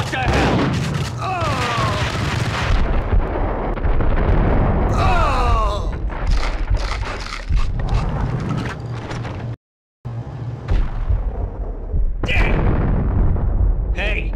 What the hell? Hey!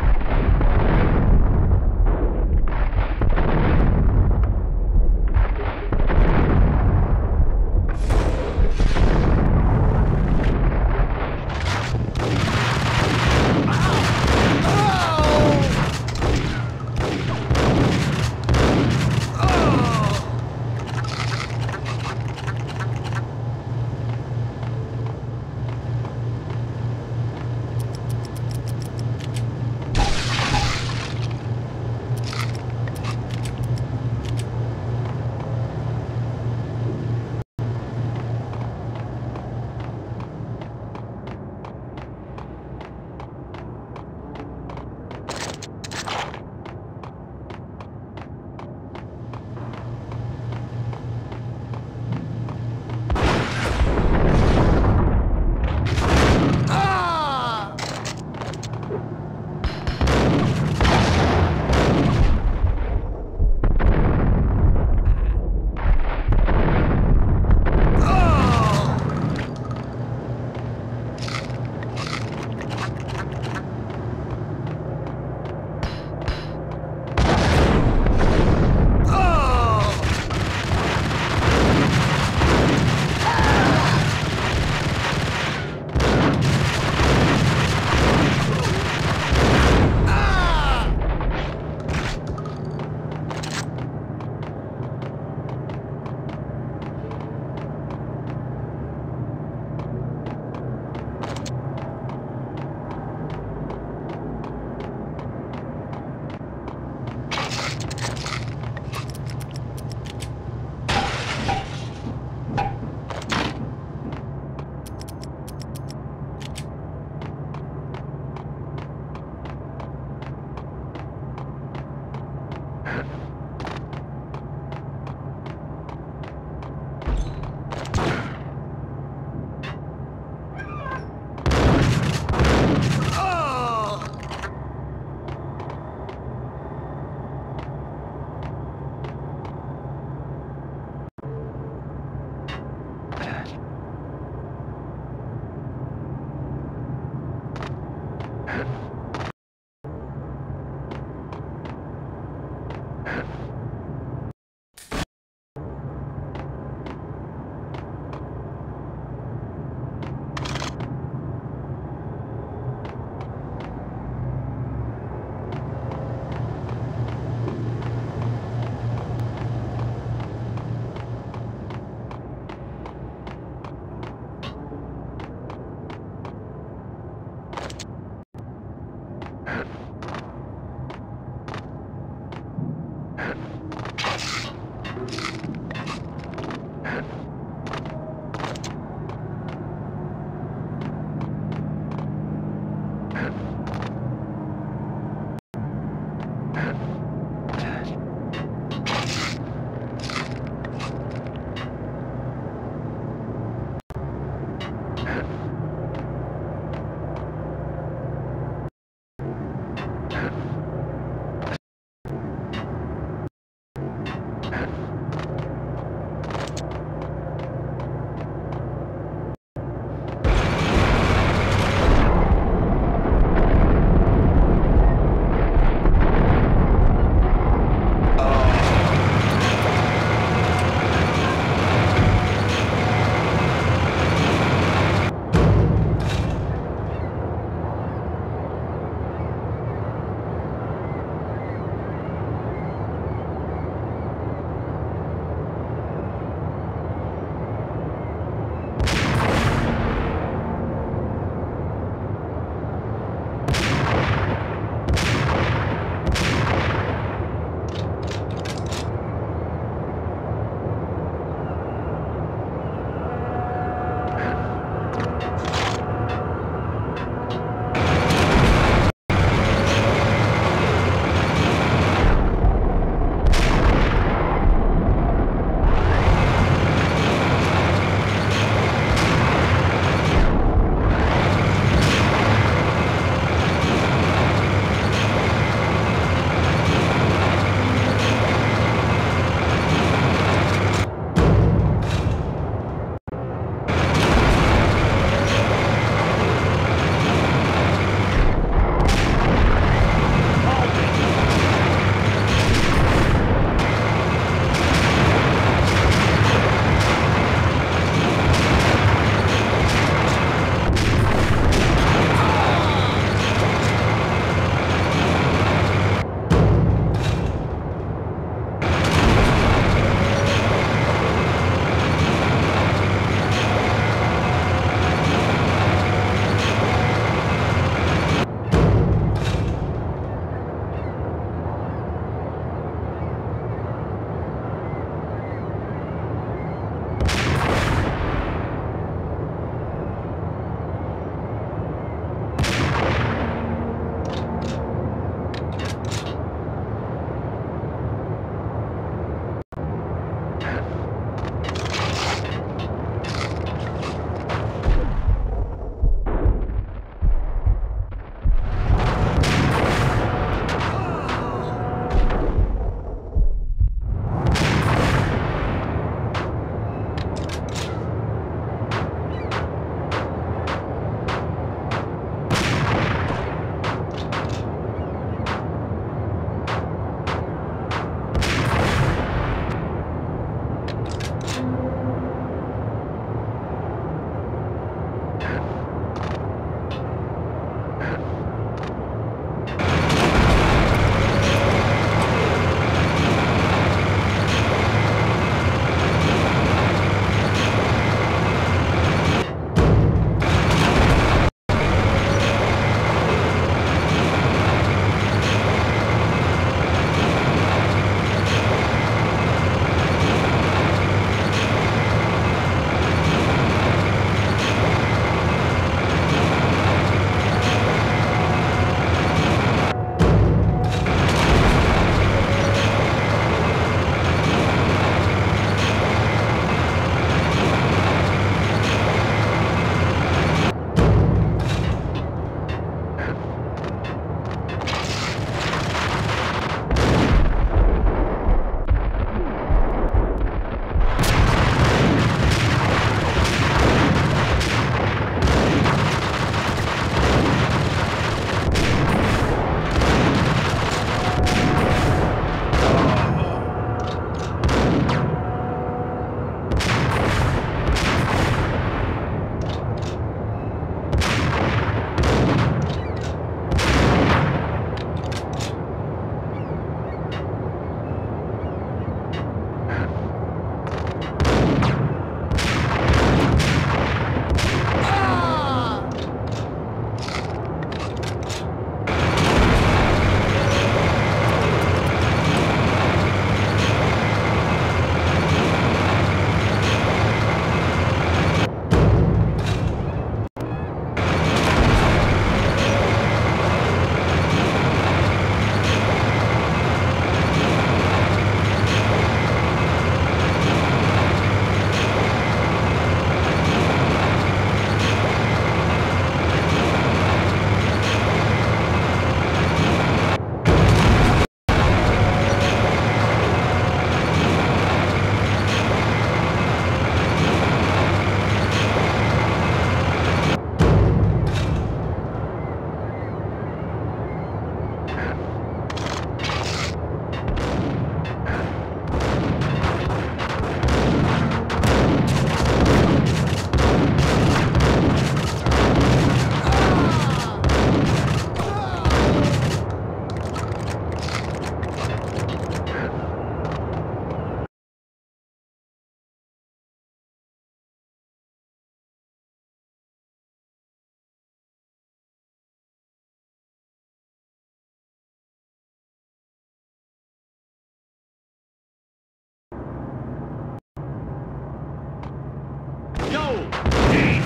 Yo! Hey!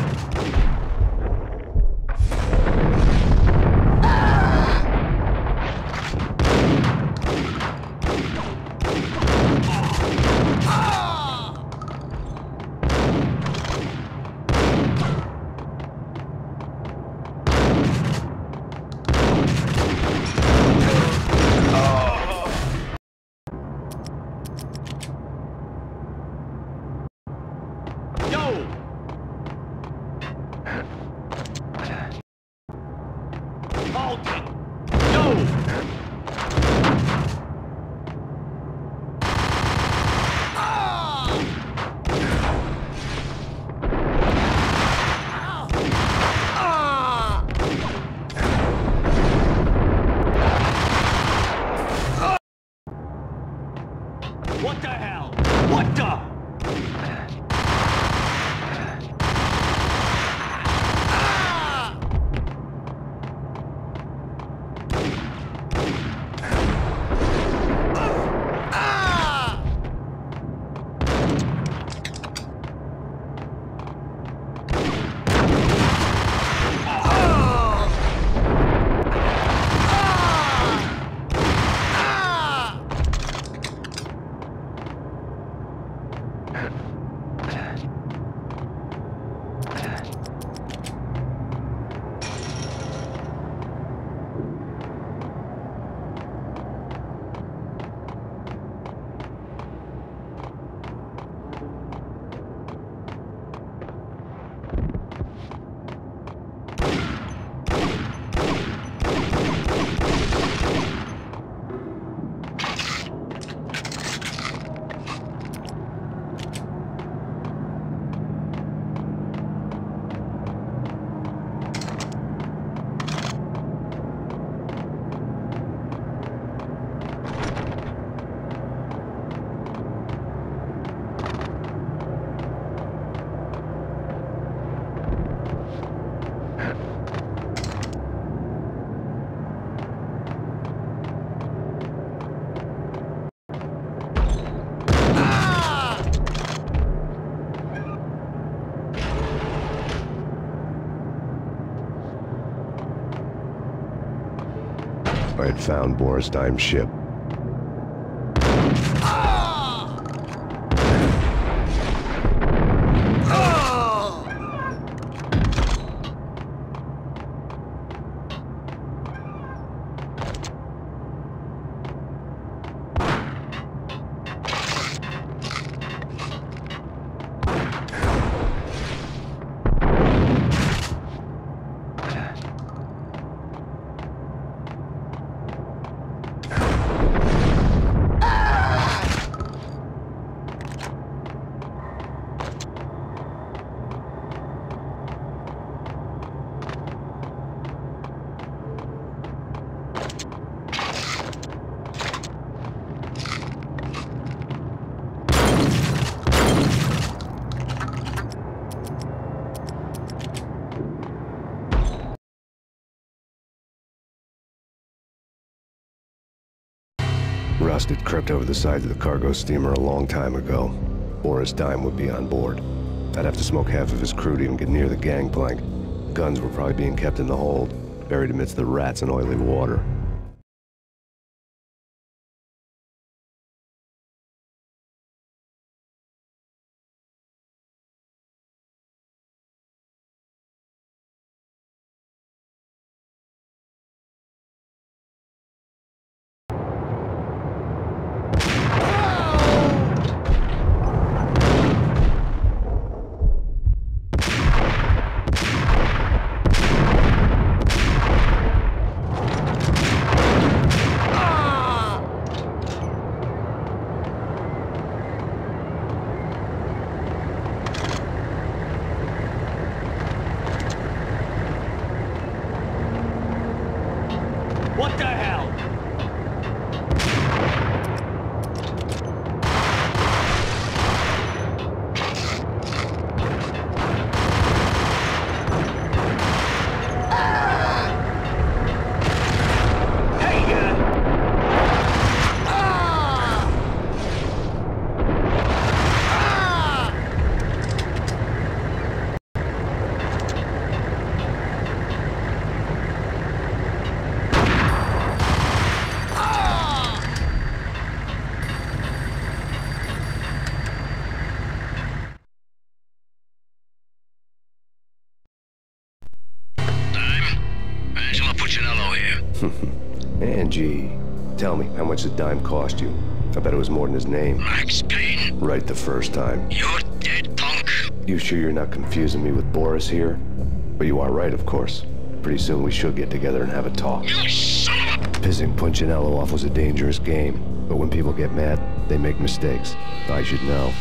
Yo! Halt it! Yo! What the hell? What the? I had found Boris Dime's ship. Rust had crept over the sides of the cargo steamer a long time ago. Boris Dime would be on board. I'd have to smoke half of his crew to even get near the gangplank. Guns were probably being kept in the hold, buried amidst the rats and oily water. Angie, tell me, how much did Dime cost you? I bet it was more than his name. Max Payne. Right the first time. You're dead, punk. You sure you're not confusing me with Boris here? But you are right, of course. Pretty soon we should get together and have a talk. You son of a... Pissing Punchinello off was a dangerous game, but when people get mad, they make mistakes. I should know.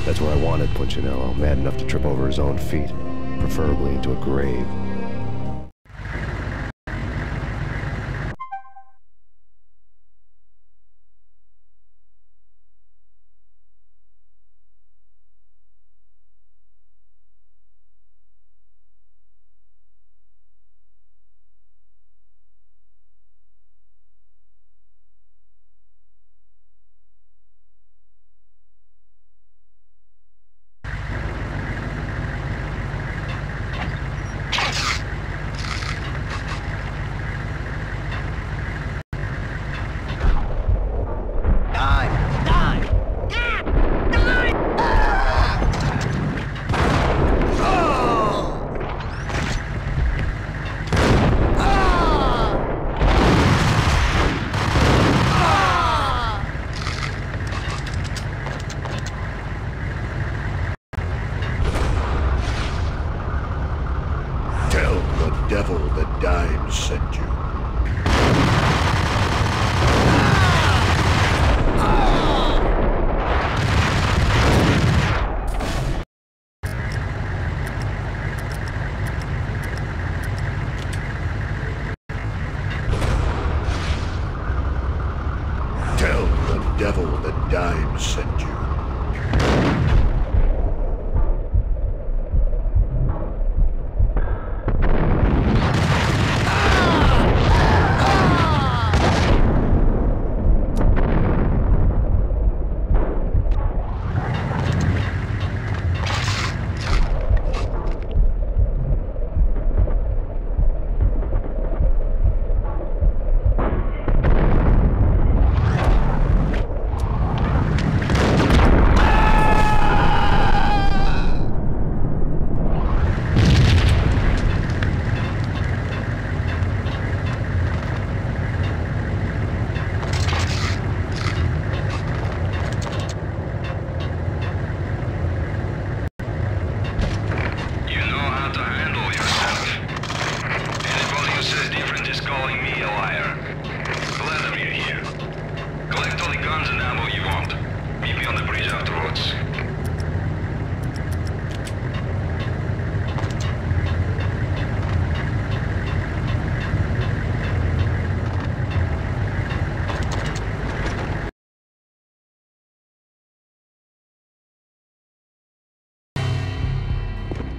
That's where I wanted Punchinello, mad enough to trip over his own feet, preferably into a grave. Devil that Dime sent you. Tell the devil that Dime sent you.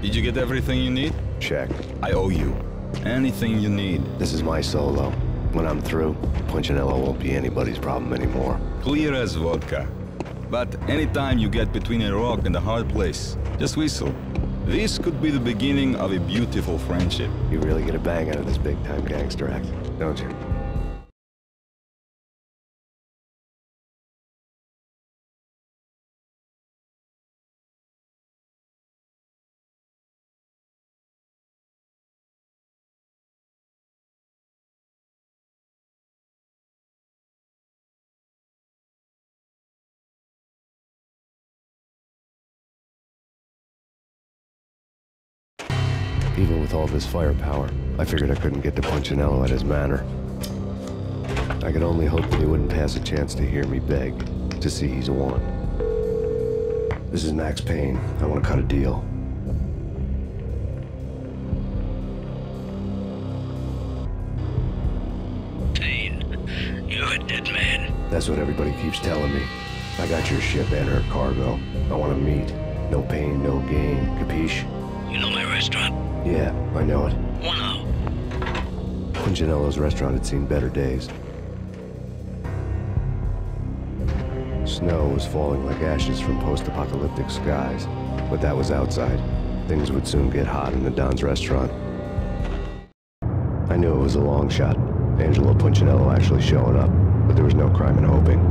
Did you get everything you need? Check. I owe you. Anything you need. This is my solo. When I'm through, Punchinello won't be anybody's problem anymore. Clear as vodka. But anytime you get between a rock and a hard place, just whistle. This could be the beginning of a beautiful friendship. You really get a bang out of this big-time gangster act, don't you? Even with all this firepower, I figured I couldn't get to Punchinello at his manor. I could only hope that he wouldn't pass a chance to hear me beg, to see he's won. This is Max Payne. I want to cut a deal. Payne, you're a dead man. That's what everybody keeps telling me. I got your ship and her cargo. I want to meet. No pain, no gain. Capiche? You know my restaurant? Yeah, I know it. Wow. Punchinello's restaurant had seen better days. Snow was falling like ashes from post-apocalyptic skies, but that was outside. Things would soon get hot in the Don's restaurant. I knew it was a long shot, Angelo Punchinello actually showing up, but there was no crime in hoping.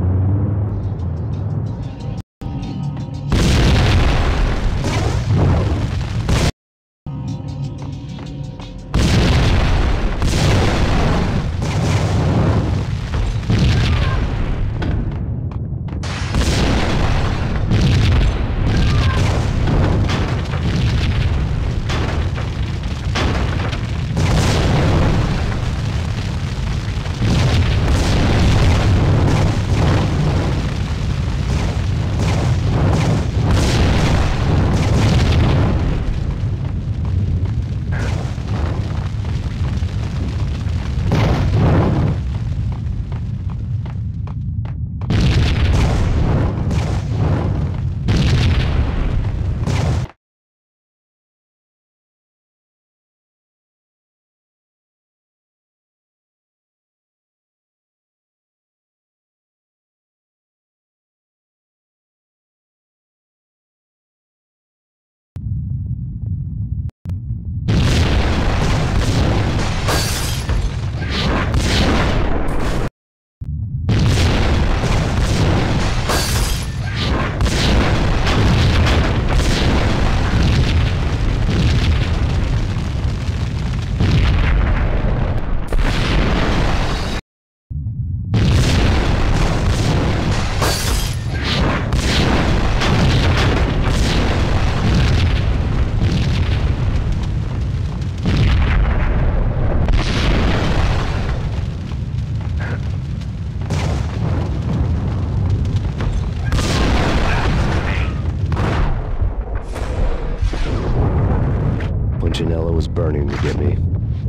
Punchinello was burning to get me.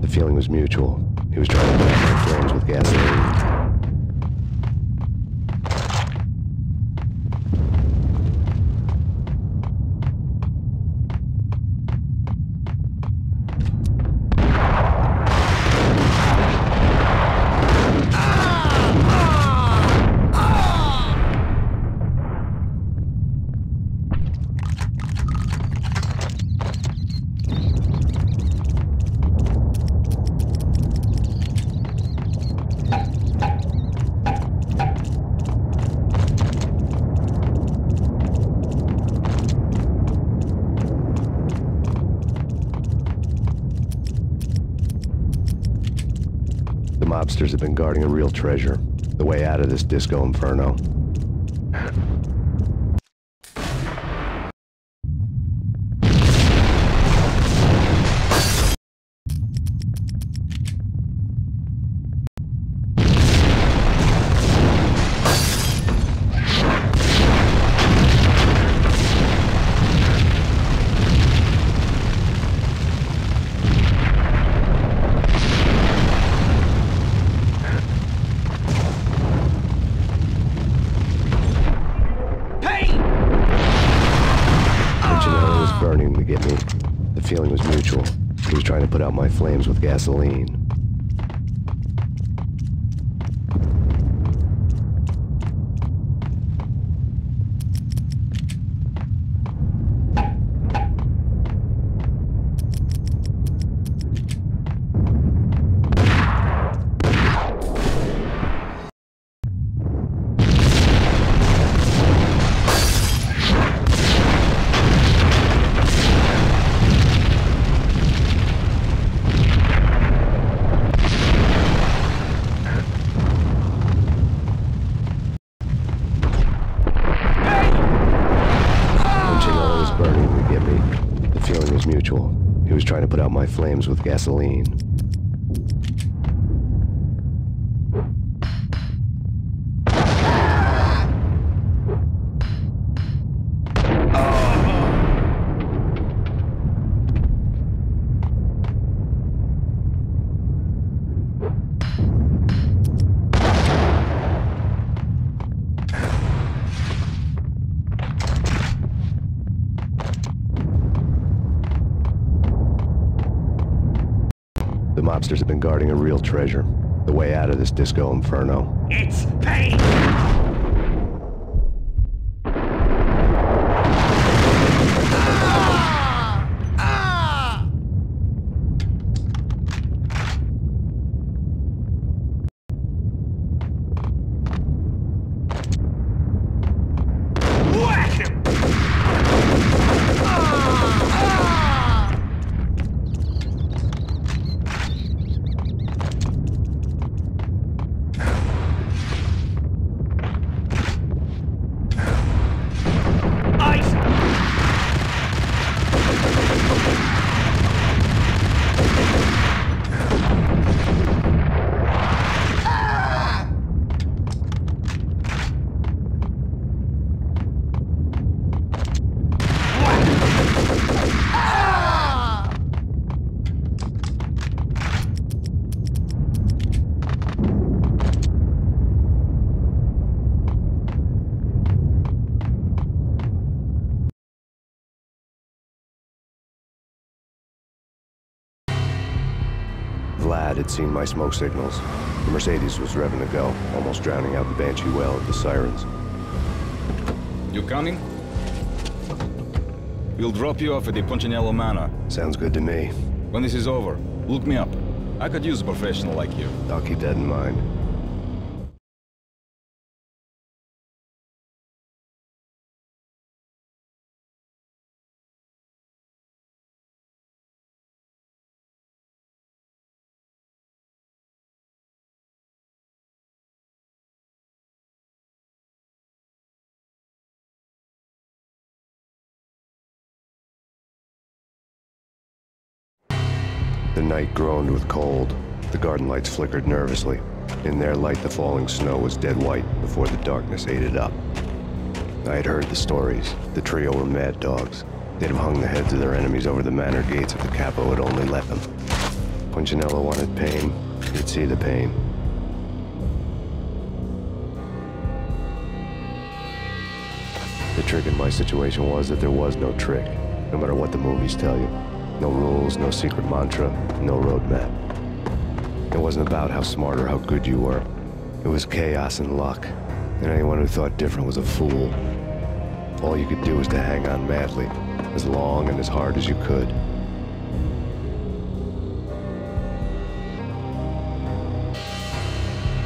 The feeling was mutual. He was trying to put out my flames with gasoline. The mobsters have been guarding a real treasure. The way out of this disco inferno. Burning to get me. The feeling was mutual. He was trying to put out my flames with gasoline. Mutual. He was trying to put out my flames with gasoline. The mobsters have been guarding a real treasure. The way out of this disco inferno. It's Payne! Vlad had seen my smoke signals. The Mercedes was revving to go, almost drowning out the Banshee well of the sirens. You coming? We'll drop you off at the Punchinello Manor. Sounds good to me. When this is over, look me up. I could use a professional like you. I'll keep that in mind. The night groaned with cold. The garden lights flickered nervously. In their light, the falling snow was dead white before the darkness ate it up. I had heard the stories. The trio were mad dogs. They'd have hung the heads of their enemies over the manor gates if the capo had only let them. Punchinello wanted Payne. He'd see the pain. The trick in my situation was that there was no trick, no matter what the movies tell you. No rules, no secret mantra, no roadmap. It wasn't about how smart or how good you were. It was chaos and luck, and anyone who thought different was a fool. All you could do was to hang on madly, as long and as hard as you could.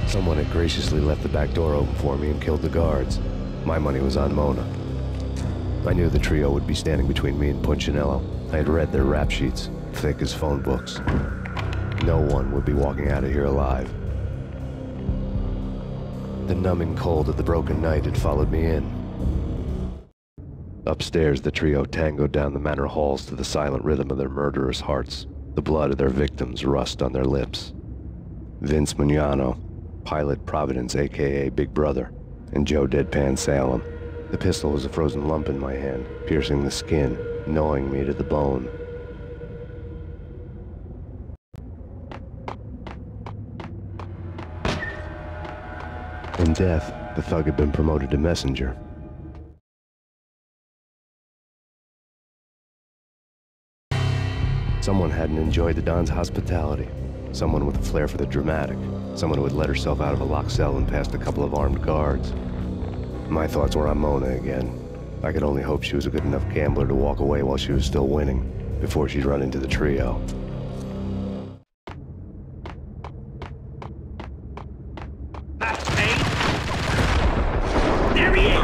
Someone had graciously left the back door open for me and killed the guards. My money was on Mona. I knew the trio would be standing between me and Punchinello. I had read their rap sheets, thick as phone books. No one would be walking out of here alive. The numbing cold of the broken night had followed me in. Upstairs, the trio tangoed down the manor halls to the silent rhythm of their murderous hearts. The blood of their victims rust on their lips. Vince Mugnano, Pilot Providence, a.k.a. Big Brother, and Joe Deadpan Salem. The pistol was a frozen lump in my hand, piercing the skin, gnawing me to the bone. In death, the thug had been promoted to messenger. Someone hadn't enjoyed the Don's hospitality. Someone with a flair for the dramatic. Someone who had let herself out of a locked cell and past a couple of armed guards. My thoughts were on Mona again. I could only hope she was a good enough gambler to walk away while she was still winning, before she'd run into the trio. That's Payne! There he is!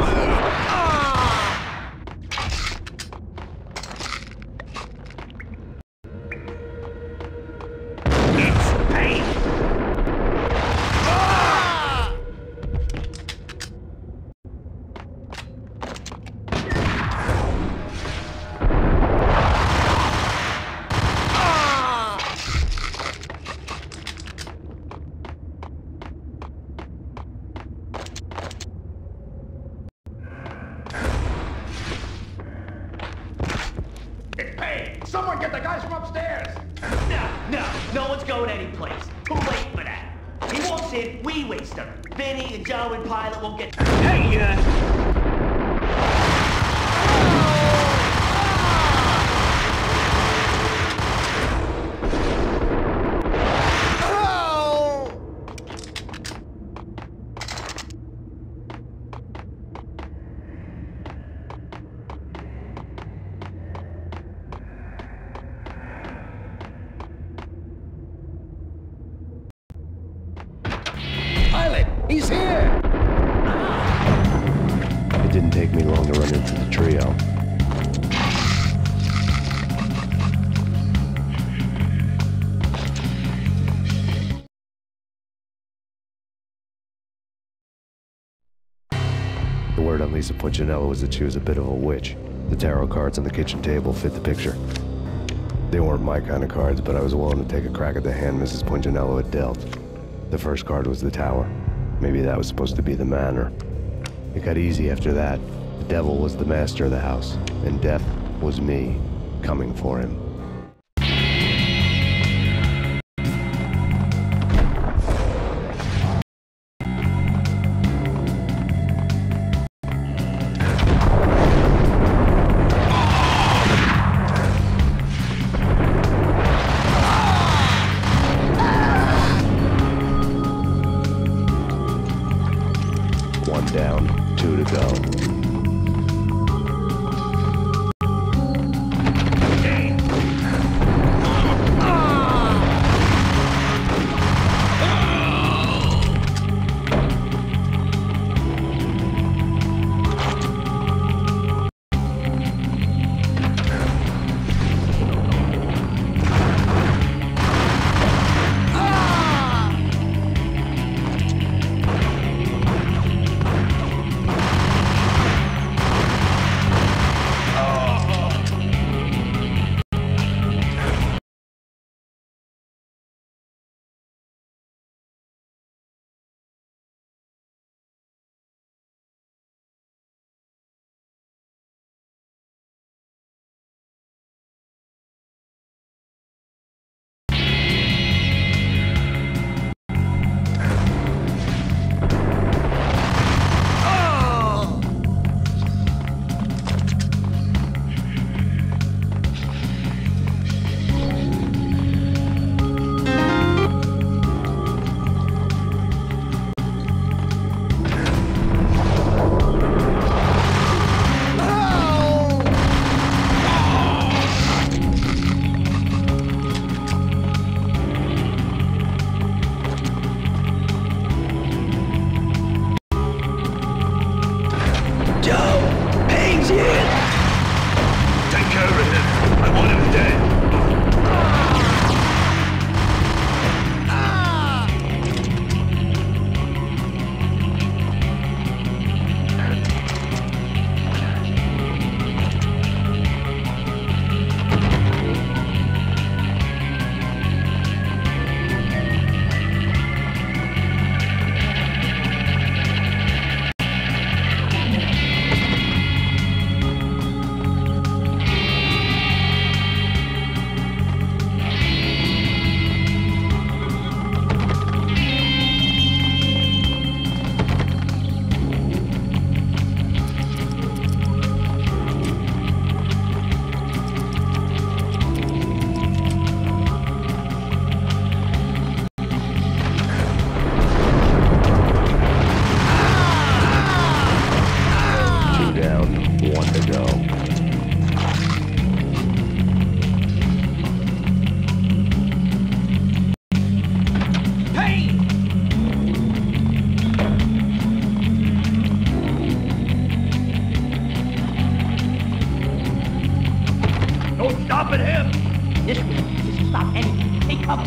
It's Payne! Someone get the guys from upstairs! No one's going anyplace. Too late for that. He walks in, we waste him. Vinny and Joe and Pilot won't get... Hey, Pilot, he's here! It didn't take me long to run into the trio. The word on Lisa Punchinello was that she was a bit of a witch. The tarot cards on the kitchen table fit the picture. They weren't my kind of cards, but I was willing to take a crack at the hand Mrs. Punchinello had dealt. The first card was the tower. Maybe that was supposed to be the manor. It got easy after that. The devil was the master of the house, and death was me, coming for him. One down, 2 to go. No stopping him! This will stop anything. Take cover.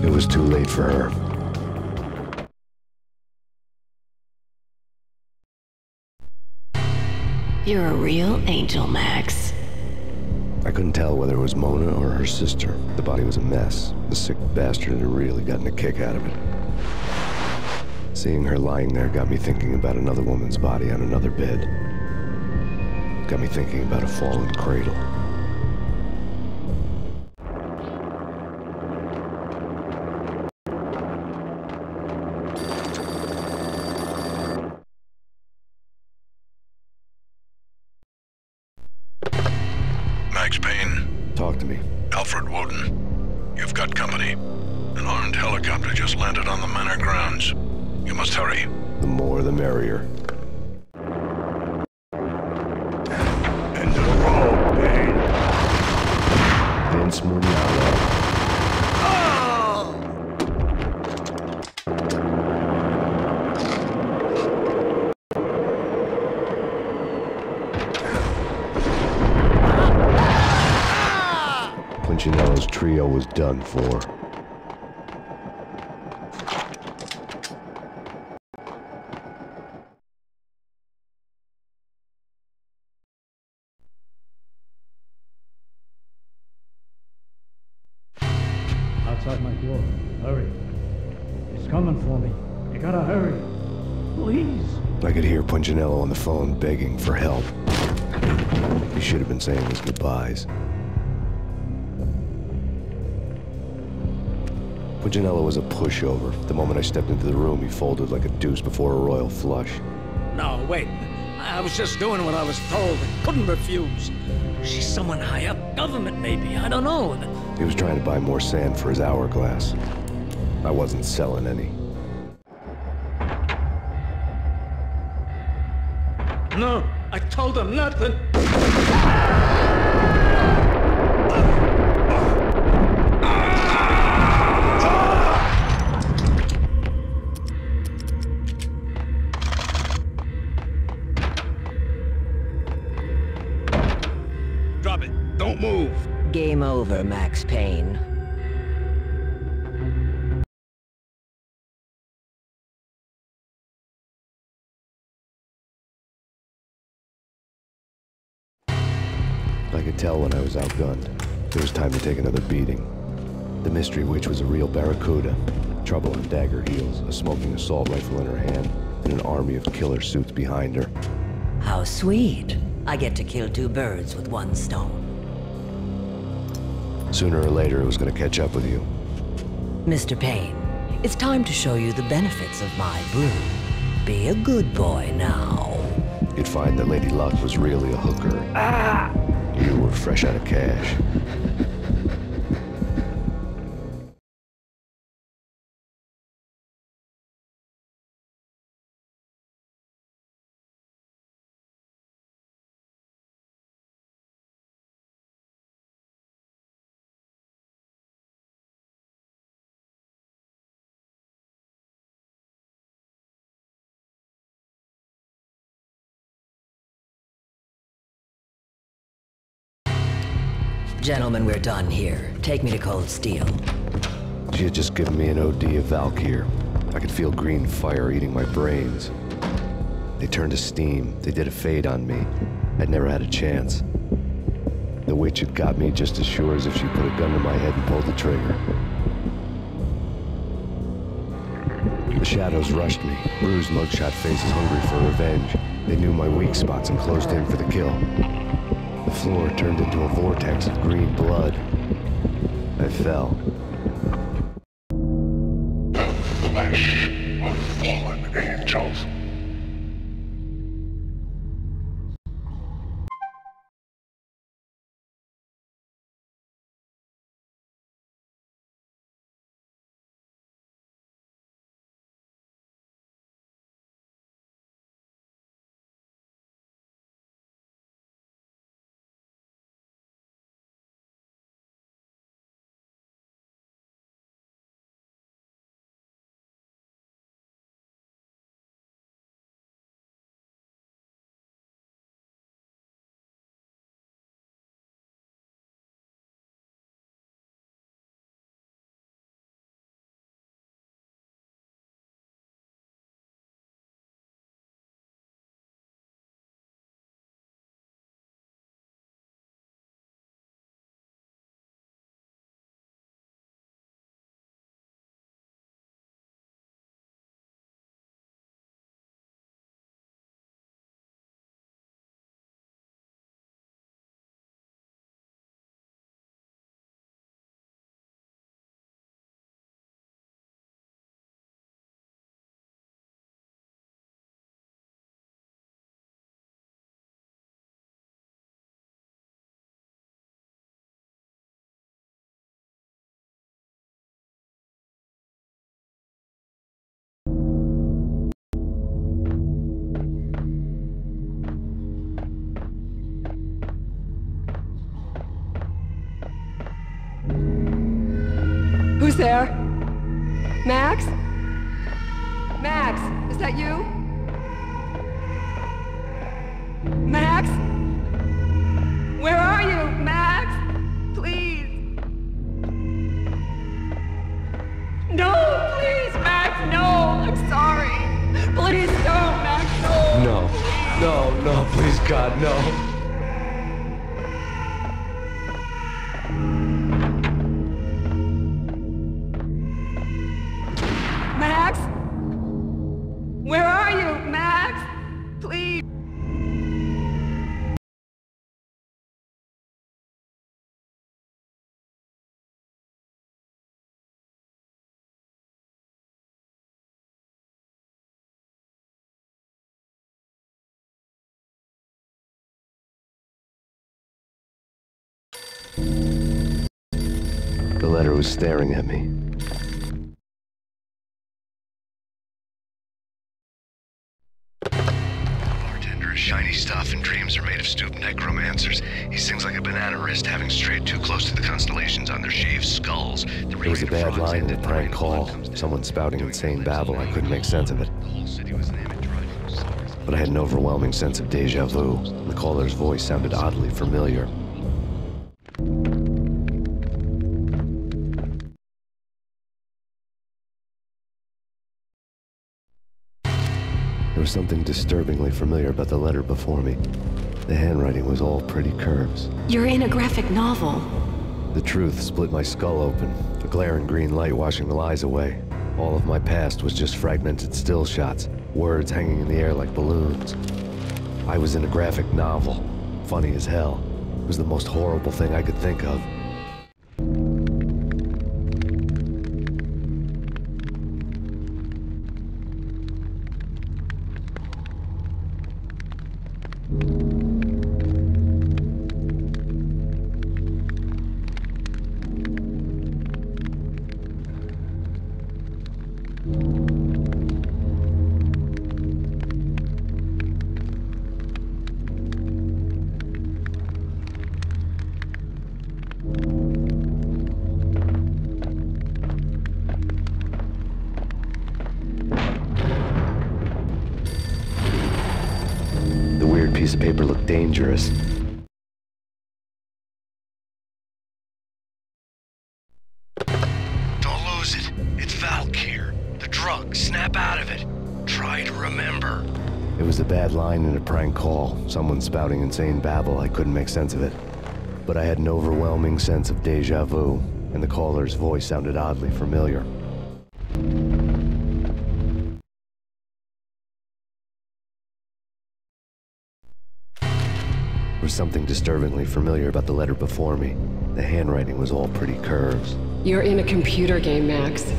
It was too late for her. You're a real angel, Max. I couldn't tell whether it was Mona or her sister. The body was a mess. The sick bastard had really gotten a kick out of it. Seeing her lying there got me thinking about another woman's body on another bed. Got me thinking about a fallen cradle. Max Payne, Talk to me. Alfred Woden. You've got company. An armed helicopter just landed on the manor grounds. You must hurry. The more the merrier. Into the road, Payne. Vince Mugnalo. Punchinello's trio was done for. Outside my door. Hurry. He's coming for me. You gotta hurry. Please. I could hear Punchinello on the phone begging for help. He should have been saying his goodbyes. Punchinello was a pushover. The moment I stepped into the room, he folded like a deuce before a royal flush. No, wait. I was just doing what I was told. I couldn't refuse. She's someone high up. Government, maybe. I don't know. He was trying to buy more sand for his hourglass. I wasn't selling any. No, I told him nothing. Drop it. Don't move. Game over, Max Payne. I could tell when I was outgunned. It was time to take another beating. The mystery witch was a real barracuda. Trouble on dagger heels, a smoking assault rifle in her hand, and an army of killer suits behind her. How sweet. I get to kill two birds with one stone. Sooner or later, it was going to catch up with you. Mr. Payne, it's time to show you the benefits of my brew. Be a good boy now. You'd find that Lady Luck was really a hooker. You were fresh out of cash. Gentlemen, we're done here. Take me to Cold Steel. She had just given me an OD of Valkyr. I could feel green fire eating my brains. They turned to steam. They did a fade on me. I'd never had a chance. The witch had got me just as sure as if she put a gun to my head and pulled the trigger. The shadows rushed me, bruised mugshot faces hungry for revenge. They knew my weak spots and closed in for the kill. The floor turned into a vortex of green blood. I fell. Flesh of fallen angels. Who's there? Max? Max, is that you? Max? Where are you, Max? Please. No, please, Max, no. I'm sorry. Please, no, Max, no. No. No, no, please, God, no. Max? Where are you, Max? Please. The letter was staring at me. Bartender is shiny stuff, and dreams are made of stooped necromancers. He sings like a banana wrist, having strayed too close to the constellations on their shaved skulls. There was a bad line in a prank call. Someone spouting insane babble. I couldn't make sense of it. But I had an overwhelming sense of deja vu. The caller's voice sounded oddly familiar. There was something disturbingly familiar about the letter before me. The handwriting was all pretty curves. You're in a graphic novel. The truth split my skull open, a glaring green light washing the lies away. All of my past was just fragmented still shots, words hanging in the air like balloons. I was in a graphic novel. Funny as hell. It was the most horrible thing I could think of. The weird piece of paper looked dangerous. Don't lose it. It's Valk here. The drug. Snap out of it. Try to remember. It was a bad line in a prank call. Someone spouting insane babble. I couldn't make sense of it. But I had an overwhelming sense of deja vu, and the caller's voice sounded oddly familiar. There was something disturbingly familiar about the letter before me. The handwriting was all pretty curves. You're in a computer game, Max.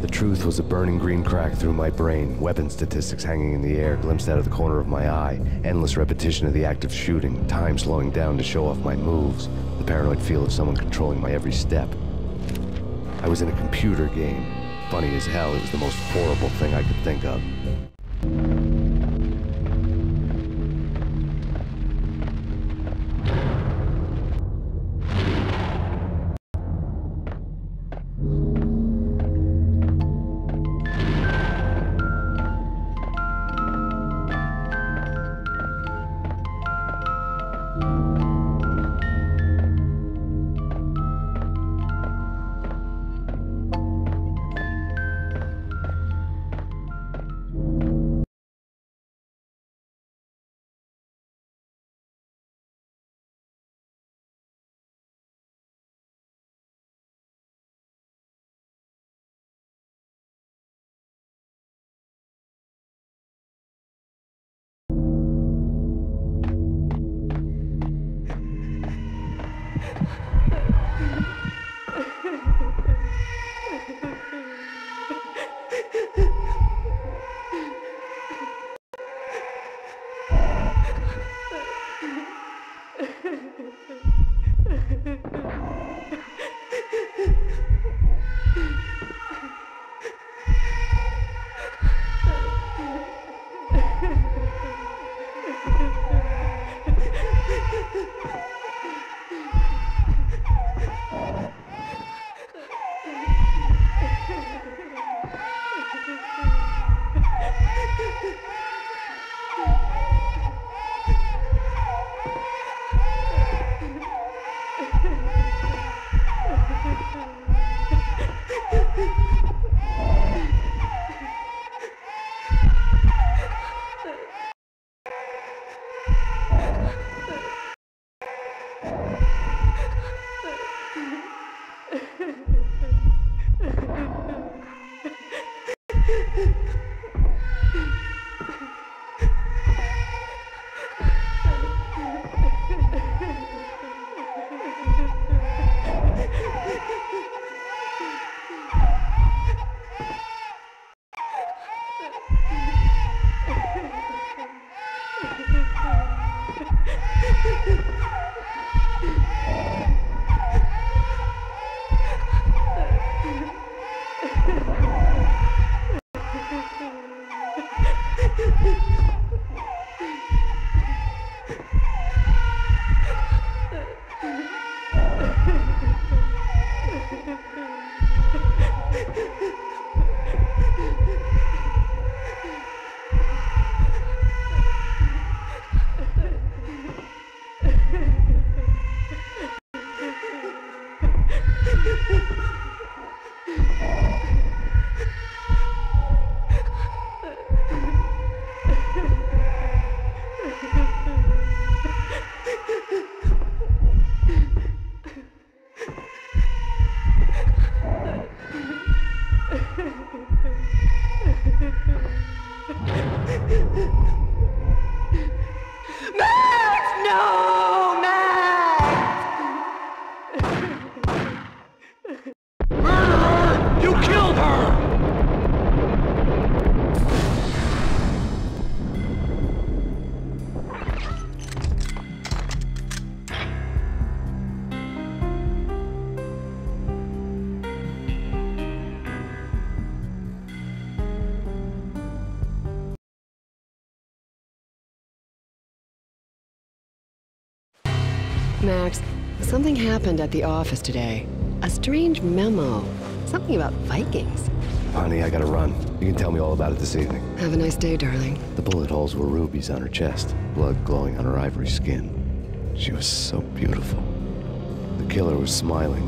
The truth was a burning green crack through my brain, weapon statistics hanging in the air, glimpsed out of the corner of my eye, endless repetition of the act of shooting, time slowing down to show off my moves, the paranoid feel of someone controlling my every step. I was in a computer game. Funny as hell, it was the most horrible thing I could think of. Max, something happened at the office today. A strange memo. Something about Vikings. Honey, I gotta run. You can tell me all about it this evening. Have a nice day, darling. The bullet holes were rubies on her chest, blood glowing on her ivory skin. She was so beautiful. The killer was smiling.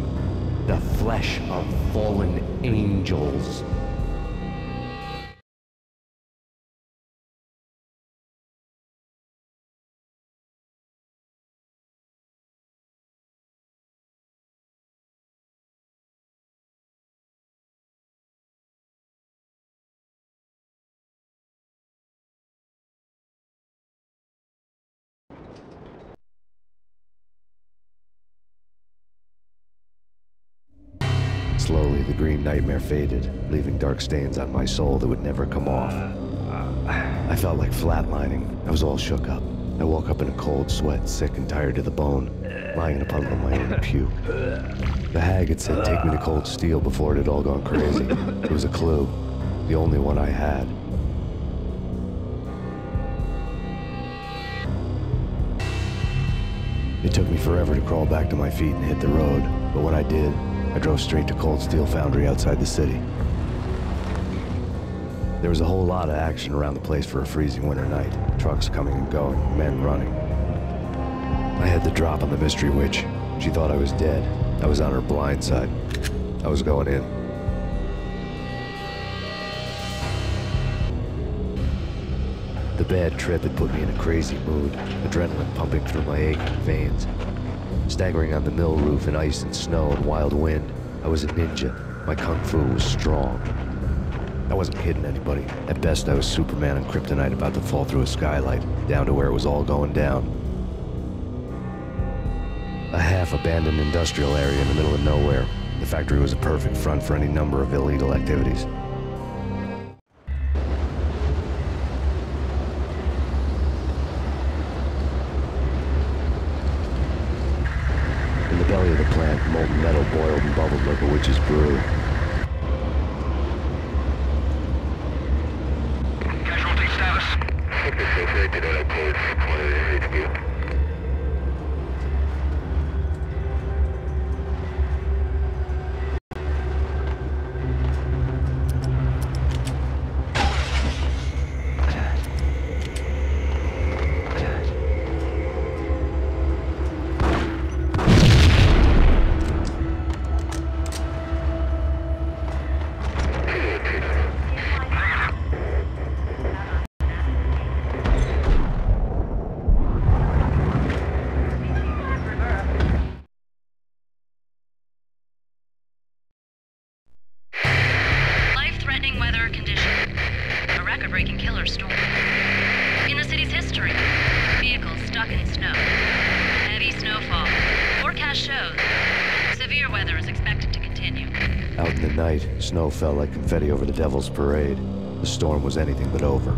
The flesh of fallen angels. Slowly, the green nightmare faded, leaving dark stains on my soul that would never come off. I felt like flatlining. I was all shook up. I woke up in a cold sweat, sick and tired to the bone, lying in a puddle of my own puke. The hag had said take me to Cold Steel before it had all gone crazy. It was a clue, the only one I had. It took me forever to crawl back to my feet and hit the road, but when I did, I drove straight to Cold Steel Foundry outside the city. There was a whole lot of action around the place for a freezing winter night. Trucks coming and going, men running. I had the drop on the mystery witch. She thought I was dead. I was on her blind side. I was going in. The bad trip had put me in a crazy mood, adrenaline pumping through my aching veins. Staggering on the mill roof in ice and snow and wild wind, I was a ninja. My kung fu was strong. I wasn't kidding anybody. At best, I was Superman on Kryptonite about to fall through a skylight, down to where it was all going down. A half-abandoned industrial area in the middle of nowhere. The factory was a perfect front for any number of illegal activities. In the belly of the plant, molten metal boiled and bubbled like a witch's brew. Casualty status. Life-threatening weather conditions. A record-breaking killer storm. In the city's history, vehicles stuck in snow. Heavy snowfall. Forecast shows severe weather is expected to continue. Out in the night, snow fell like confetti over the Devil's Parade. The storm was anything but over.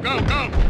go, go!